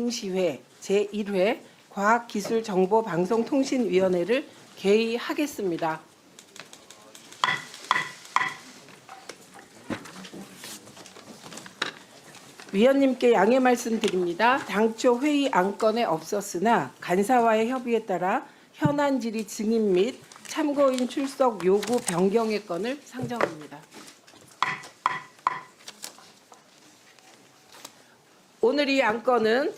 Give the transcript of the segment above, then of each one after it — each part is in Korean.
임시회 제1회 과학기술정보방송통신위원회를 개의하겠습니다. 위원님께 양해 말씀드립니다. 당초 회의 안건에 없었으나 간사와의 협의에 따라 현안 질의 증인 및 참고인 출석 요구 변경의 건을 상정합니다. 오늘 이 안건은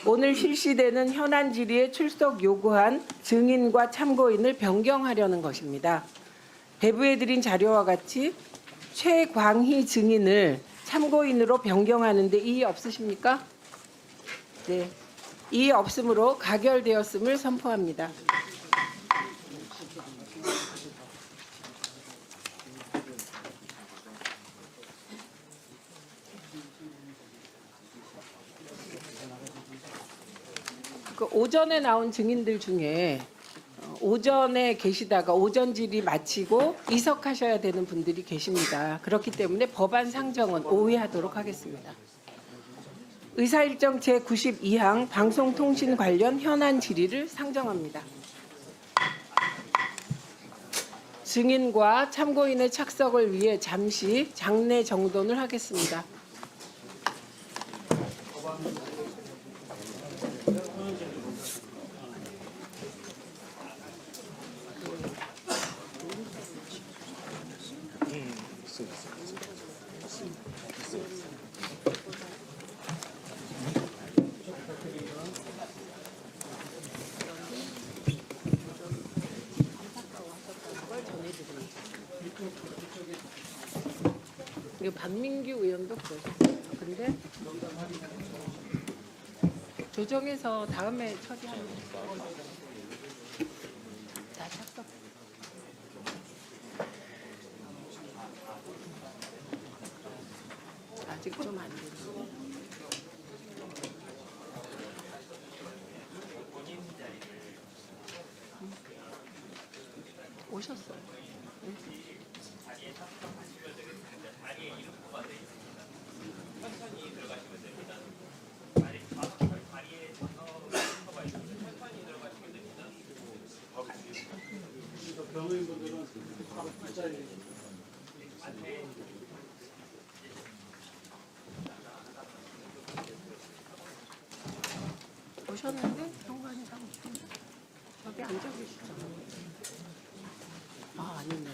오늘 실시되는 현안 질의에 출석 요구한 증인과 참고인을 변경하려는 것입니다. 배부해드린 자료와 같이 최광희 증인을 참고인으로 변경하는데 이의 없으십니까? 네, 이의 없으므로 가결되었음을 선포합니다. 오전에 나온 증인들 중에 오전에 계시다가 오전 질의 마치고 이석하셔야 되는 분들이 계십니다. 그렇기 때문에 법안 상정은 오후에 하도록 하겠습니다. 의사일정 제92항 방송통신 관련 현안 질의를 상정합니다. 증인과 참고인의 착석을 위해 잠시 장내 정돈을 하겠습니다. 이거 박민규 의원도 그러셨어요. 근데 조정해서 다음에 처리하면 다 착석. 아직 좀 안 되죠. 오셨어요. 응? 오셨는데 현관이랑 저기 앉아 계시죠. 아, 아니네.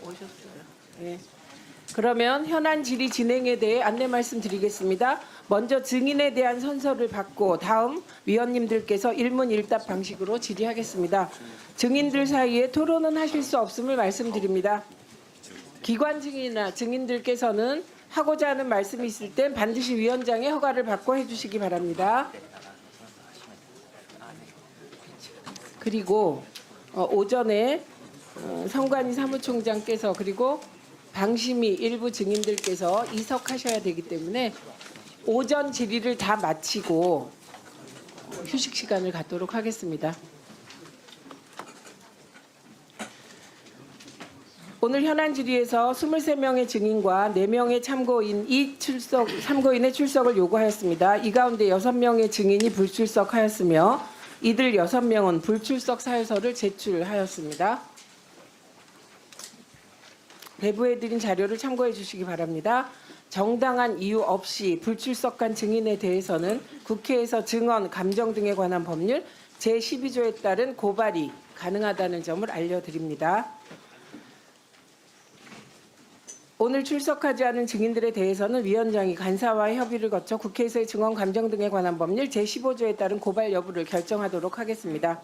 오셨어요. 네. 그러면 현안 질의 진행에 대해 안내 말씀드리겠습니다. 먼저 증인에 대한 선서를 받고 다음 위원님들께서 일문일답 방식으로 질의하겠습니다. 증인들 사이에 토론은 하실 수 없음을 말씀드립니다. 기관 증인이나 증인들께서는 하고자 하는 말씀이 있을 땐 반드시 위원장의 허가를 받고 해주시기 바랍니다. 그리고 오전에 성관이 사무총장께서 그리고 방심위 일부 증인들께서 이석하셔야 되기 때문에 오전 질의를 다 마치고 휴식 시간을 갖도록 하겠습니다. 오늘 현안 질의에서 23명의 증인과 4명의 참고인의 출석을 요구하였습니다. 이 가운데 6명의 증인이 불출석하였으며 이들 6명은 불출석 사유서를 제출하였습니다. 배부해드린 자료를 참고해 주시기 바랍니다. 정당한 이유 없이 불출석한 증인에 대해서는 국회에서 증언, 감정 등에 관한 법률 제12조에 따른 고발이 가능하다는 점을 알려드립니다. 오늘 출석하지 않은 증인들에 대해서는 위원장이 간사와의 협의를 거쳐 국회에서의 증언, 감정 등에 관한 법률 제15조에 따른 고발 여부를 결정하도록 하겠습니다.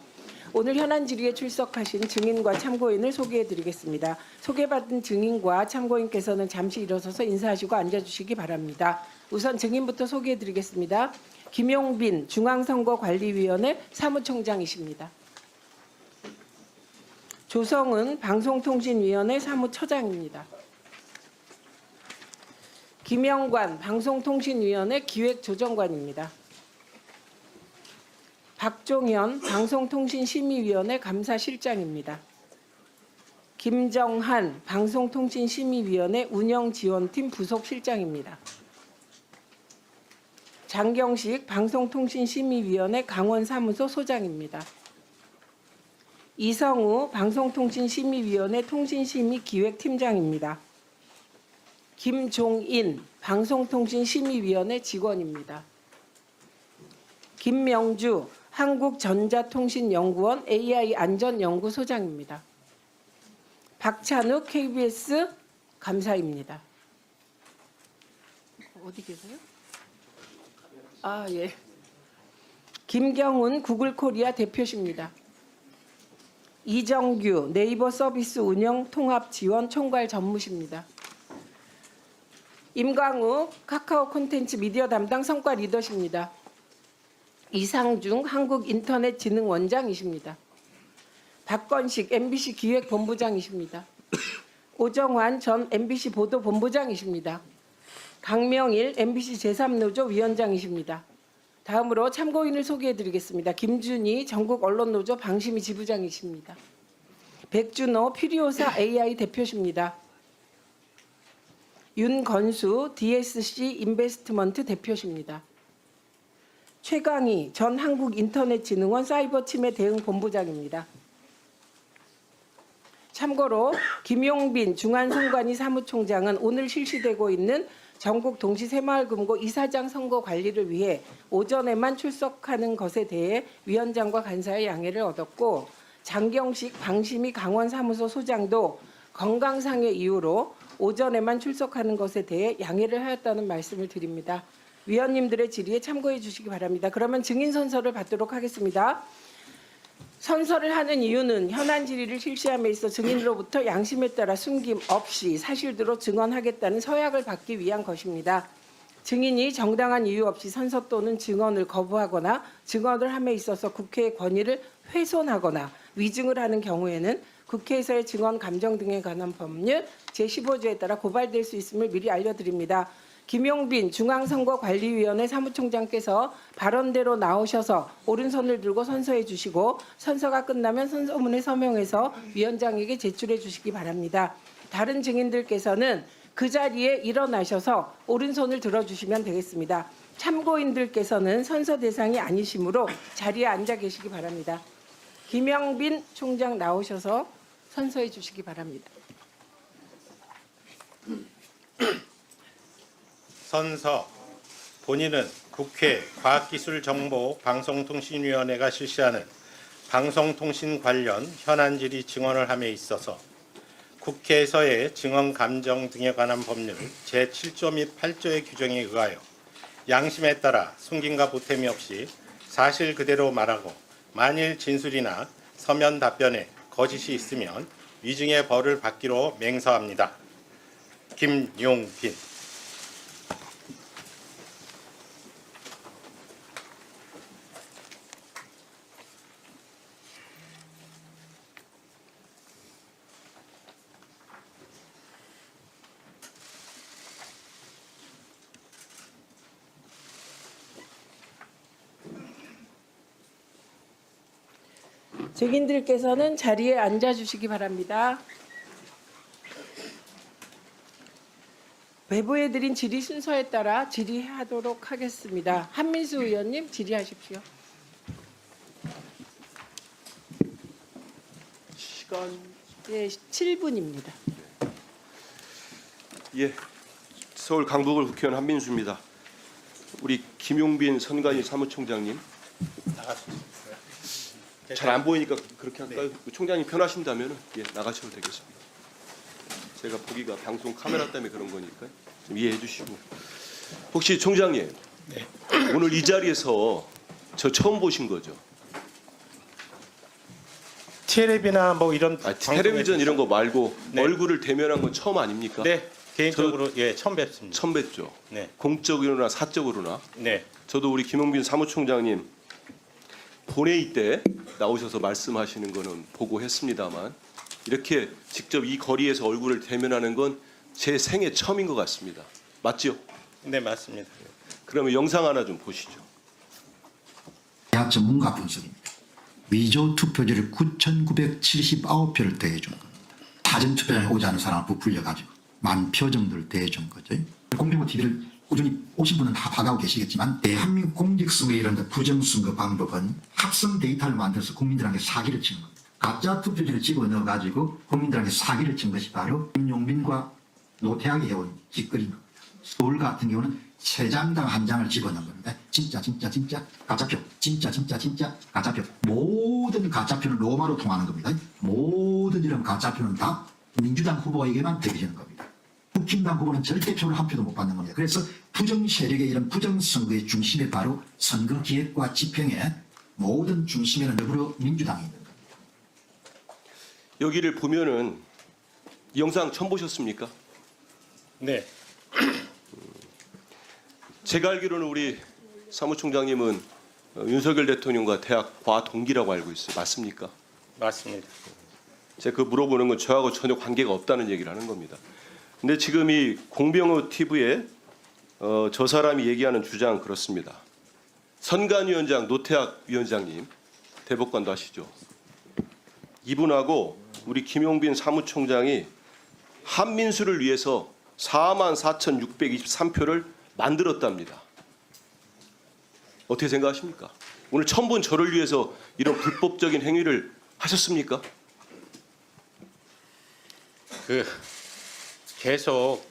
오늘 현안 질의에 출석하신 증인과 참고인을 소개해드리겠습니다. 소개받은 증인과 참고인께서는 잠시 일어서서 인사하시고 앉아주시기 바랍니다. 우선 증인부터 소개해드리겠습니다. 김용빈 중앙선거관리위원회 사무총장이십니다. 조성은 방송통신위원회 사무처장입니다. 김영관 방송통신위원회 기획조정관입니다. 박종현 방송통신심의위원회 감사실장입니다. 김정한 방송통신심의위원회 운영지원팀 부속실장입니다. 장경식 방송통신심의위원회 강원사무소 소장입니다. 이성우 방송통신심의위원회 통신심의기획팀장입니다. 김종인 방송통신심의위원회 직원입니다. 김명주 한국전자통신연구원 AI안전연구소장입니다. 박찬욱 KBS 감사입니다. 어디 계세요? 아, 예. 김경훈 구글코리아 대표십니다. 이정규 네이버 서비스 운영 통합 지원 총괄 전무십니다. 임광우 카카오 콘텐츠 미디어 담당 성과 리더십니다. 이상중 한국인터넷진흥원장이십니다. 박건식 MBC 기획본부장이십니다. 오정환 전 MBC 보도본부장이십니다. 강명일 MBC 제3노조 위원장이십니다. 다음으로 참고인을 소개해드리겠습니다. 김준희 전국언론노조 방심위 지부장이십니다. 백준호 피리오사 AI 대표십니다. 윤건수 DSC 인베스트먼트 대표십니다. 최강희 전 한국인터넷진흥원 사이버침해 대응본부장입니다. 참고로 김용빈 중앙선관위 사무총장은 오늘 실시되고 있는 전국 동시새마을금고 이사장 선거 관리를 위해 오전에만 출석하는 것에 대해 위원장과 간사의 양해를 얻었고, 장경식 방심위 강원사무소 소장도 건강상의 이유로 오전에만 출석하는 것에 대해 양해를 하였다는 말씀을 드립니다. 위원님들의 질의에 참고해 주시기 바랍니다. 그러면 증인 선서를 받도록 하겠습니다. 선서를 하는 이유는 현안 질의를 실시함에 있어 증인으로부터 양심에 따라 숨김 없이 사실대로 증언하겠다는 서약을 받기 위한 것입니다. 증인이 정당한 이유 없이 선서 또는 증언을 거부하거나 증언을 함에 있어서 국회의 권위를 훼손하거나 위증을 하는 경우에는 국회에서의 증언 감정 등에 관한 법률 제15조에 따라 고발될 수 있음을 미리 알려드립니다. 김용빈 중앙선거관리위원회 사무총장께서 발언대로 나오셔서 오른손을 들고 선서해 주시고, 선서가 끝나면 선서문에 서명해서 위원장에게 제출해 주시기 바랍니다. 다른 증인들께서는 그 자리에 일어나셔서 오른손을 들어주시면 되겠습니다. 참고인들께서는 선서 대상이 아니시므로 자리에 앉아 계시기 바랍니다. 김영빈 총장 나오셔서 선서해 주시기 바랍니다. 선서. 본인은 국회 과학기술정보방송통신위원회가 실시하는 방송통신 관련 현안 질의 증언을 함에 있어서 국회에서의 증언 감정 등에 관한 법률 제7조 및 8조의 규정에 의하여 양심에 따라 숨김과 보탬이 없이 사실 그대로 말하고, 만일 진술이나 서면 답변에 거짓이 있으면 위증의 벌을 받기로 맹서합니다. 김용빈. 증인들께서는 자리에 앉아 주시기 바랍니다. 배부해드린 질의 순서에 따라 질의하도록 하겠습니다. 한민수 의원님 질의하십시오. 시간 예, 7분입니다. 예, 서울 강북을 국회의원 한민수입니다. 우리 김용빈 선관위 사무총장님 잘 안 보이니까 그렇게 할까요? 총장님 편하신다면 예, 나가셔도 되겠습니다. 제가 보기가 방송 카메라 때문에 그런 거니까 좀 이해해 주시고, 혹시 총장님 오늘 이 자리에서 저 처음 보신 거죠? 텔레비나 뭐 이런 텔레비전 이런 거 말고 네. 얼굴을 대면한 건 처음 아닙니까? 네, 개인적으로 예 처음 뵙습니다. 처음 뵙죠. 네, 공적으로나 사적으로나. 네, 저도 우리 김용빈 사무총장님 본회의 때 나오셔서 말씀하시는 거는 보고 했습니다만, 이렇게 직접 이 거리에서 얼굴을 대면하는 건 제 생애 처음인 것 같습니다. 맞죠? 네, 맞습니다. 그러면 영상 하나 좀 보시죠. 대학 전문가 분석입니다. 위조 투표지를 9,979표를 대해준 겁니다. 사전 투표장에 오지 않은 사람을 부풀려가지고 10,000표 정도를 대해준 거죠. 공병호 TV를 꾸준히 오신 분은 다 봐가고 계시겠지만 대한민국 공직선거에 이런 부정선거 방법은 합성 데이터를 만들어서 국민들에게 사기를 치는 겁니다. 가짜 투표지를 집어넣어가지고 국민들에게 사기를 친 것이 바로 김용민과 노태악이 해온 짓거리인 겁니다. 서울 같은 경우는 3장당 1장을 집어넣은 겁니다. 진짜 가짜표, 진짜 가짜표. 모든 가짜표는 로마로 통하는 겁니다. 모든 이런 가짜표는 다 민주당 후보에게만 되어지는 겁니다. 국힘당 후보는 절대 표를 한 표도 못 받는 겁니다. 그래서 부정 세력의 이런 부정 선거의 중심에 바로 선거 기획과 집행의 모든 중심에는 더불어민주당이 있는 겁니다. 여기를 보면은 이 영상 처음 보셨습니까? 네, 제가 알기로는 우리 사무총장님은 윤석열 대통령과 대학 과동기라고 알고 있어요. 맞습니까? 맞습니다. 제가 그 물어보는 건 저하고 전혀 관계가 없다는 얘기를 하는 겁니다. 근데 지금 이 공병호 TV에 저 사람이 얘기하는 주장은 그렇습니다. 선관위원장 노태악 위원장님 대법관도 하시죠. 이분하고 우리 김용빈 사무총장이 한민수를 위해서 44,623표를 만들었답니다. 어떻게 생각하십니까? 오늘 처음 본 저를 위해서 이런 불법적인 행위를 하셨습니까? 계속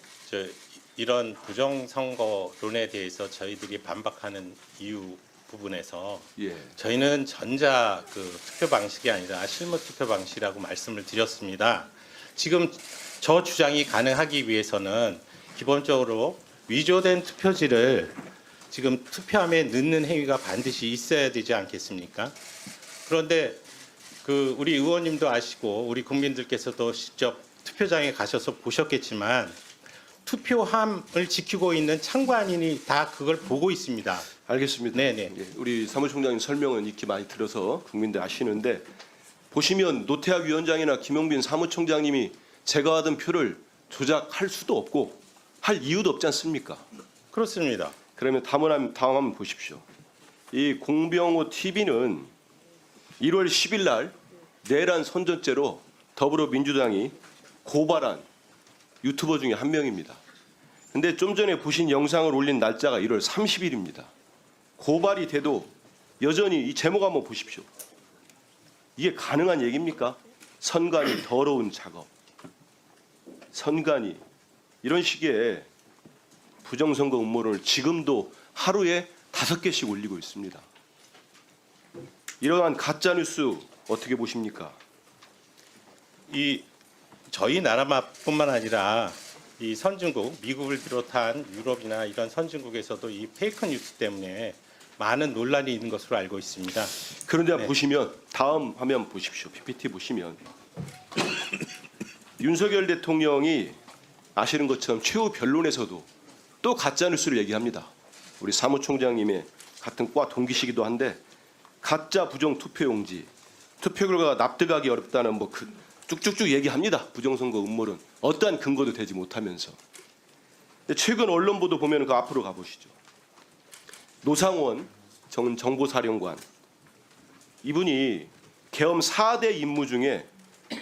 이런 부정선거론에 대해서 저희들이 반박하는 이유 부분에서 예. 저희는 전자 투표 방식이 아니라 실무 투표 방식이라고 말씀을 드렸습니다. 지금 저 주장이 가능하기 위해서는 기본적으로 위조된 투표지를 지금 투표함에 넣는 행위가 반드시 있어야 되지 않겠습니까? 그런데 우리 의원님도 아시고 우리 국민들께서도 직접 투표장에 가셔서 보셨겠지만 투표함을 지키고 있는 참관인이 다 그걸 보고 있습니다. 알겠습니다. 네네. 예, 우리 사무총장님 설명은 익히 많이 들어서 국민들 아시는데 보시면 노태악 위원장이나 김용빈 사무총장님이 제가 받은 표를 조작할 수도 없고 할 이유도 없지 않습니까? 그렇습니다. 그러면 다음 한번 보십시오. 이 공병호 TV는 1월 10일 날 내란 선전죄로 더불어민주당이 고발한 유튜버 중에 한 명입니다. 근데 좀 전에 보신 영상을 올린 날짜가 1월 30일입니다. 고발이 돼도 여전히 이 제목 한번 보십시오. 이게 가능한 얘기입니까? 선관위 더러운 작업. 선관위 이런 식의 부정선거 음모론을 지금도 하루에 5개씩 올리고 있습니다. 이러한 가짜뉴스 어떻게 보십니까? 저희 나라뿐만 아니라 이 선진국, 미국을 비롯한 유럽이나 이런 선진국에서도 이 페이크 뉴스 때문에 많은 논란이 있는 것으로 알고 있습니다. 그런데 네. 보시면 다음 화면 보십시오. PPT 보시면 윤석열 대통령이 아시는 것처럼 최후 변론에서도 또 가짜 뉴스를 얘기합니다. 우리 사무총장님의 같은 과 동기시기도 한데 가짜 부정 투표용지, 투표 결과가 납득하기 어렵다는 쭉쭉쭉 얘기합니다. 부정선거 음모론 어떠한 근거도 되지 못하면서. 근데 최근 언론 보도 보면 그 앞으로 가보시죠. 노상원 전 정보사령관 이분이 계엄 4대 임무 중에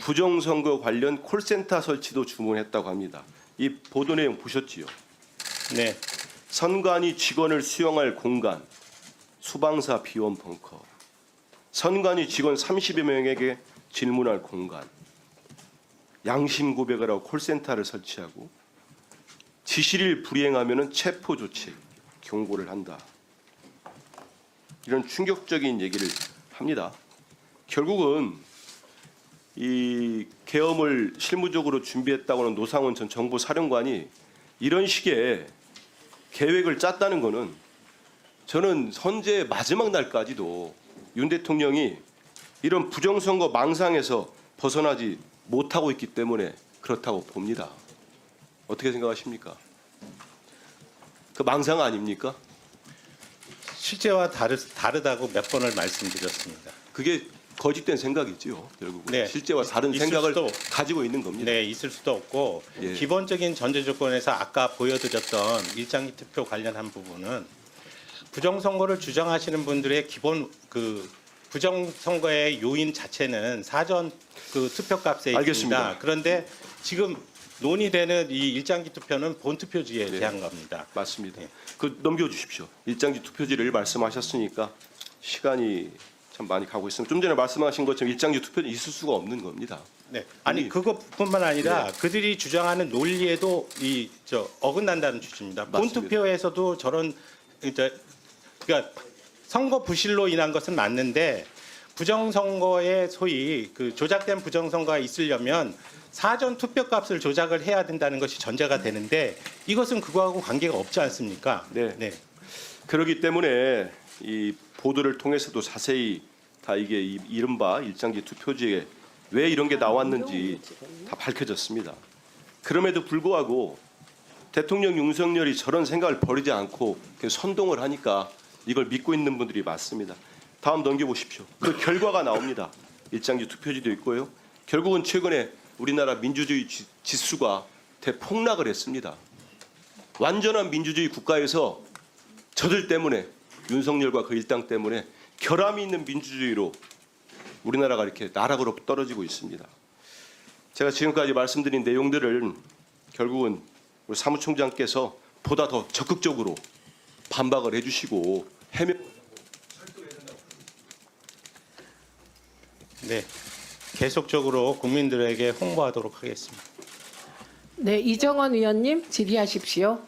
부정선거 관련 콜센터 설치도 주문했다고 합니다. 이 보도 내용 보셨지요? 네, 선관위 직원을 수용할 공간, 수방사 비원 벙커, 선관위 직원 30여 명에게 질문할 공간, 양심 고백을 하고 콜센터를 설치하고 지시를 불이행하면 체포 조치, 경고를 한다. 이런 충격적인 얘기를 합니다. 결국은 이 계엄을 실무적으로 준비했다고 하는 노상원 전 정보사령관이 이런 식의 계획을 짰다는 것은 저는 선제 마지막 날까지도 윤 대통령이 이런 부정선거 망상에서 벗어나지 못하고 있기 때문에 그렇다고 봅니다. 어떻게 생각하십니까? 그 망상 아닙니까? 실제와 다르다고 몇 번을 말씀드렸습니다. 그게 거짓된 생각이지요. 결국 네. 실제와 다른 있을 생각을 수도 가지고 있는 겁니다. 네, 있을 수도 없고 예. 기본적인 전제 조건에서 아까 보여드렸던 일장기 투표 관련한 부분은 부정선거를 주장하시는 분들의 기본 그 부정선거의 요인 자체는 사전 그 투표값에 있습니다. 알겠습니다. 그런데 지금 논의되는 이 일장기 투표는 본투표지에 네. 대한 겁니다. 맞습니다. 예. 그 넘겨주십시오. 일장지 투표지를 말씀하셨으니까 시간이 참 많이 가고 있습니다. 좀 전에 말씀하신 것처럼 일장지 투표는 있을 수가 없는 겁니다. 네, 아니 그것뿐만 아니라 그들이 주장하는 논리에도 어긋난다는 취지입니다. 맞습니다. 본투표에서도 저런 그러니까 선거 부실로 인한 것은 맞는데 부정선거에 소위 그 조작된 부정선거가 있으려면 사전 투표값을 조작을 해야 된다는 것이 전제가 되는데 이것은 그거하고 관계가 없지 않습니까? 네. 그렇기 때문에 이 보도를 통해서도 자세히 다 이게 이른바 일장기 투표지에 왜 이런 게 나왔는지 다 밝혀졌습니다. 그럼에도 불구하고 대통령 윤석열이 저런 생각을 버리지 않고 선동을 하니까 이걸 믿고 있는 분들이 많습니다. 다음 넘겨보십시오. 그 결과가 나옵니다. 일장기 투표지도 있고요. 결국은 최근에 우리나라 민주주의 지수가 대폭락을 했습니다. 완전한 민주주의 국가에서 저들 때문에 윤석열과 그 일당 때문에 결함이 있는 민주주의로 우리나라가 이렇게 나락으로 떨어지고 있습니다. 제가 지금까지 말씀드린 내용들을 결국은 우리 사무총장께서 보다 더 적극적으로 반박을 해주시고 네, 계속적으로 국민들에게 홍보하도록 하겠습니다. 네, 이정원 의원님 질의하십시오.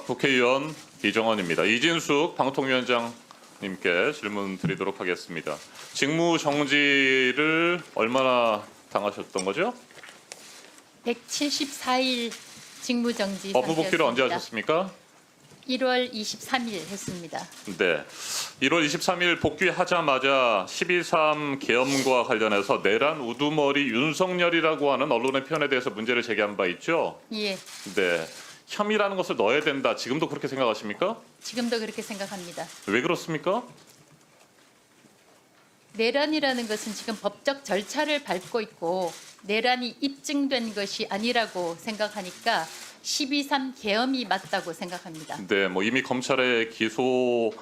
국회의원 이정원입니다. 이진숙 방통위원장님께 질문 드리도록 하겠습니다. 직무 정지를 얼마나 당하셨던 거죠? 174일 직무정지 업무 복귀를 언제 상태였습니다. 하셨습니까? 1월 23일 했습니다. 네. 1월 23일 복귀하자마자 12.3 계엄과 관련해서 내란 우두머리 윤석열이라고 하는 언론의 표현에 대해서 문제를 제기한 바 있죠? 예, 네. 혐의라는 것을 넣어야 된다. 지금도 그렇게 생각하십니까? 지금도 그렇게 생각합니다. 왜 그렇습니까? 내란이라는 것은 지금 법적 절차를 밟고 있고 내란이 입증된 것이 아니라고 생각하니까 12.3 계엄이 맞다고 생각합니다. 네, 뭐 이미 검찰의 기소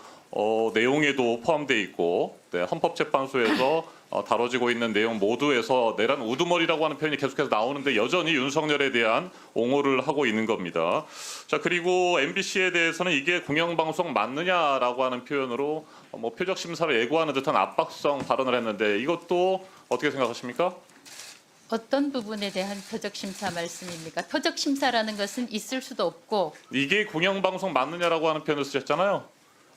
내용에도 포함되어 있고, 네, 헌법재판소에서 다뤄지고 있는 내용 모두에서 내란 우두머리라고 하는 표현이 계속해서 나오는데 여전히 윤석열에 대한 옹호를 하고 있는 겁니다. 자, 그리고 MBC에 대해서는 이게 공영방송 맞느냐라고 하는 표현으로 뭐 표적 심사를 예고하는 듯한 압박성 발언을 했는데 이것도 어떻게 생각하십니까? 어떤 부분에 대한 표적 심사 말씀입니까? 표적 심사라는 것은 있을 수도 없고 이게 공영방송 맞느냐라고 하는 표현을 쓰셨잖아요.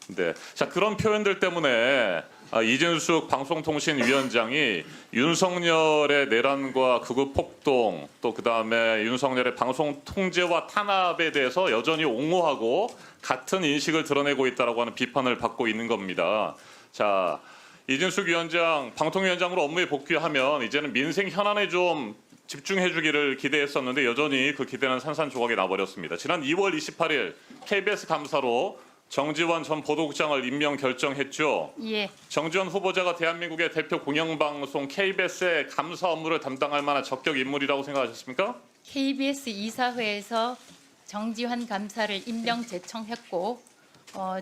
네. 자, 그런 표현들 때문에 이진숙 방송통신위원장이 윤석열의 내란과 극우 폭동 또 그다음에 윤석열의 방송 통제와 탄압에 대해서 여전히 옹호하고 같은 인식을 드러내고 있다라고 하는 비판을 받고 있는 겁니다. 자, 이진숙 위원장 방통위원장으로 업무에 복귀하면 이제는 민생 현안에 좀 집중해 주기를 기대했었는데 여전히 그 기대는 산산조각이 나버렸습니다. 지난 2월 28일 KBS 감사로 정지원 전 보도국장을 임명 결정했죠. 예, 정지원 후보자가 대한민국의 대표 공영방송 KBS의 감사 업무를 담당할 만한 적격 인물이라고 생각하셨습니까? KBS 이사회에서 정지환 감사를 임명 제청했고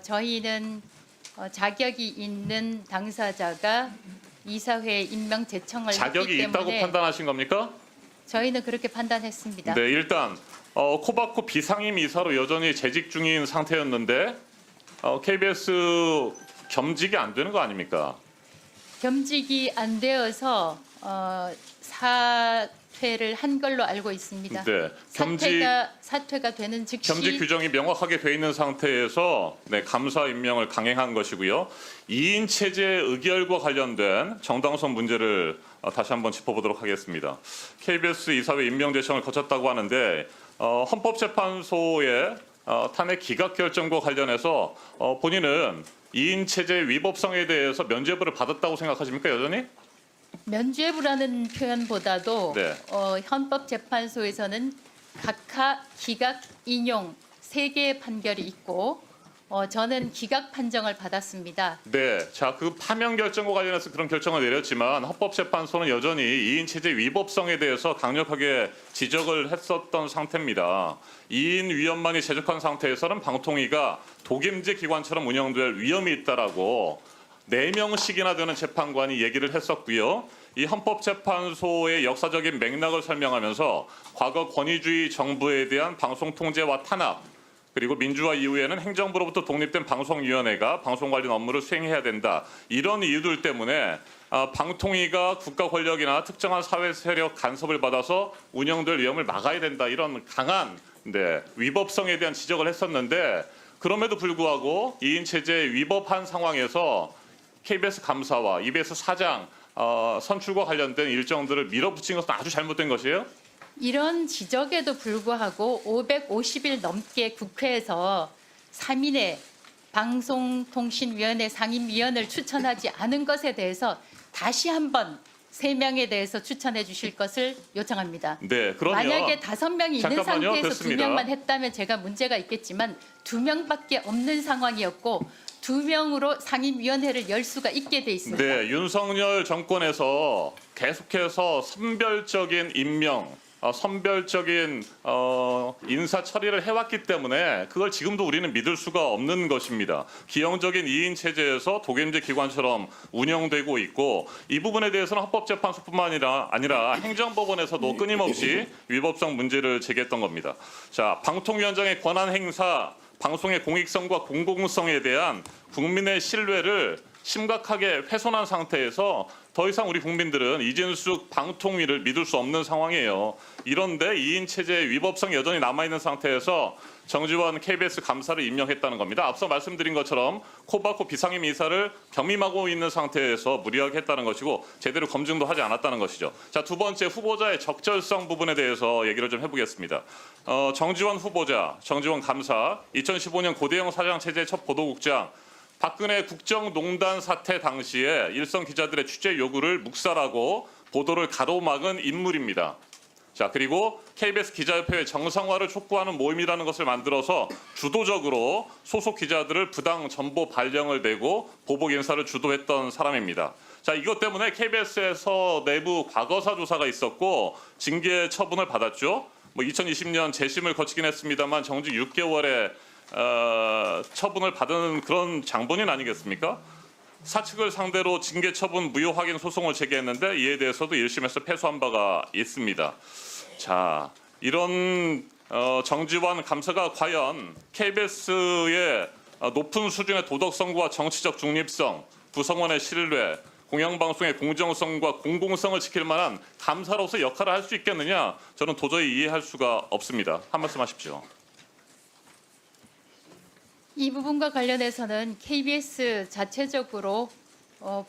저희는 자격이 있는 당사자가 이사회에 임명 제청을 자격이 했기 있다고 때문에 판단하신 겁니까? 저희는 그렇게 판단했습니다. 네, 일단 코바코 비상임 이사로 여전히 재직 중인 상태였는데 KBS 겸직이 안 되는 거 아닙니까? 겸직이 안 되어서 사퇴를 한 걸로 알고 있습니다. 네, 사퇴가 되는 즉시 겸직 규정이 명확하게 돼 있는 상태에서 네, 감사 임명을 강행한 것이고요. 2인 체제 의결과 관련된 정당성 문제를 다시 한번 짚어보도록 하겠습니다. KBS 이사회 임명 제청을 거쳤다고 하는데 헌법재판소의 탄핵 기각 결정과 관련해서 본인은 2인 체제 위법성에 대해서 면죄부를 받았다고 생각하십니까 여전히? 면죄부라는 표현보다도 네. 헌법재판소에서는 각하, 기각, 인용 3개의 판결이 있고 저는 기각 판정을 받았습니다. 네, 자, 그 파면 결정과 관련해서 그런 결정을 내렸지만 헌법재판소는 여전히 2인 체제 위법성에 대해서 강력하게 지적을 했었던 상태입니다. 2인 위원만이 제적한 상태에서는 방통위가 독임제 기관처럼 운영될 위험이 있다라고 4명씩이나 되는 재판관이 얘기를 했었고요. 이 헌법재판소의 역사적인 맥락을 설명하면서 과거 권위주의 정부에 대한 방송 통제와 탄압, 그리고 민주화 이후에는 행정부로부터 독립된 방송위원회가 방송 관련 업무를 수행해야 된다. 이런 이유들 때문에 방통위가 국가 권력이나 특정한 사회 세력 간섭을 받아서 운영될 위험을 막아야 된다. 이런 강한 위법성에 대한 지적을 했었는데 그럼에도 불구하고 2인 체제 위법한 상황에서 KBS 감사와 EBS 사장 선출과 관련된 일정들을 밀어붙인 것은 아주 잘못된 것이에요? 이런 지적에도 불구하고 550일 넘게 국회에서 3인의 방송통신위원회 상임위원을 추천하지 않은 것에 대해서 다시 한번 3명에 대해서 추천해 주실 것을 요청합니다. 네, 그러면 만약에 5명이 있는 잠깐만요. 상태에서 됐습니다. 2명만 했다면 제가 문제가 있겠지만 2명밖에 없는 상황이었고 2명으로 상임위원회를 열 수가 있게 돼 있습니다. 네, 윤석열 정권에서 계속해서 선별적인 임명, 선별적인 인사 처리를 해왔기 때문에 그걸 지금도 우리는 믿을 수가 없는 것입니다. 기형적인 2인 체제에서 독임제 기관처럼 운영되고 있고 이 부분에 대해서는 헌법재판소뿐만 아니라 행정법원에서도 끊임없이 위법성 문제를 제기했던 겁니다. 자, 방통위원장의 권한 행사, 방송의 공익성과 공공성에 대한 국민의 신뢰를 심각하게 훼손한 상태에서 더 이상 우리 국민들은 이진숙 방통위를 믿을 수 없는 상황이에요. 이런데 2인 체제의 위법성이 여전히 남아있는 상태에서 정지원 KBS 감사를 임명했다는 겁니다. 앞서 말씀드린 것처럼 코바코 비상임 이사를 겸임하고 있는 상태에서 무리하게 했다는 것이고 제대로 검증도 하지 않았다는 것이죠. 자, 두 번째 후보자의 적절성 부분에 대해서 얘기를 좀 해보겠습니다. 정지원 후보자, 정지원 감사, 2015년 고대영 사장체제 첫 보도국장, 박근혜 국정농단 사태 당시에 일선 기자들의 취재 요구를 묵살하고 보도를 가로막은 인물입니다. 자, 그리고 KBS 기자협회의 정상화를 촉구하는 모임이라는 것을 만들어서 주도적으로 소속 기자들을 부당 정보 발령을 내고 보복 인사를 주도했던 사람입니다. 자, 이것 때문에 KBS에서 내부 과거사 조사가 있었고 징계 처분을 받았죠. 2020년 재심을 거치긴 했습니다만 정직 6개월에 처분을 받은 그런 장본인 아니겠습니까? 사측을 상대로 징계 처분 무효 확인 소송을 제기했는데 이에 대해서도 1심에서 패소한 바가 있습니다. 자, 이런 정지원 감사가 과연 KBS의 높은 수준의 도덕성과 정치적 중립성, 구성원의 신뢰, 공영방송의 공정성과 공공성을 지킬 만한 감사로서 역할을 할 수 있겠느냐? 저는 도저히 이해할 수가 없습니다. 한 말씀 하십시오. 이 부분과 관련해서는 KBS 자체적으로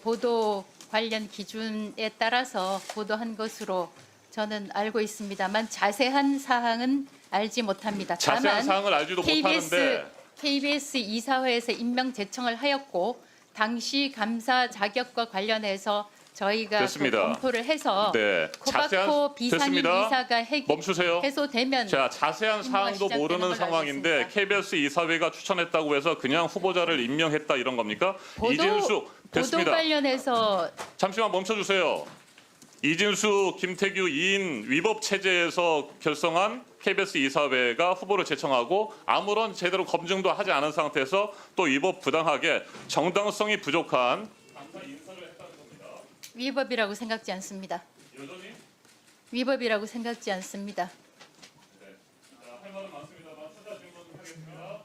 보도 관련 기준에 따라서 보도한 것으로 저는 알고 있습니다만 자세한 사항은 알지 못합니다. 자세한 사항을 알지도 못하는데 KBS 이사회에서 임명 제청을 하였고 당시 감사 자격과 관련해서 저희가 됐습니다. 검토를 해서 네, 코바코 비상임 됐습니다. 이사가 멈추세요. 해소되면 자, 자세한 사항도 시작되는 모르는 걸로 상황인데 알고 있습니다. KBS 이사회가 추천했다고 해서 그냥 후보자를 임명했다 이런 겁니까? 이진숙 보도 됐습니다. 관련해서 잠시만 멈춰주세요. 이진숙, 김태규 2인 위법 체제에서 결성한 KBS 이사회가 후보를 제청하고 아무런 제대로 검증도 하지 않은 상태에서 또 위법 부당하게 정당성이 부족한 위법이라고 생각지 않습니다. 여전히 위법이라고 생각지 않습니다. 할 말은 많습니다만 추가 질문하겠습니다.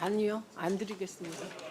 아니요, 안 드리겠습니다.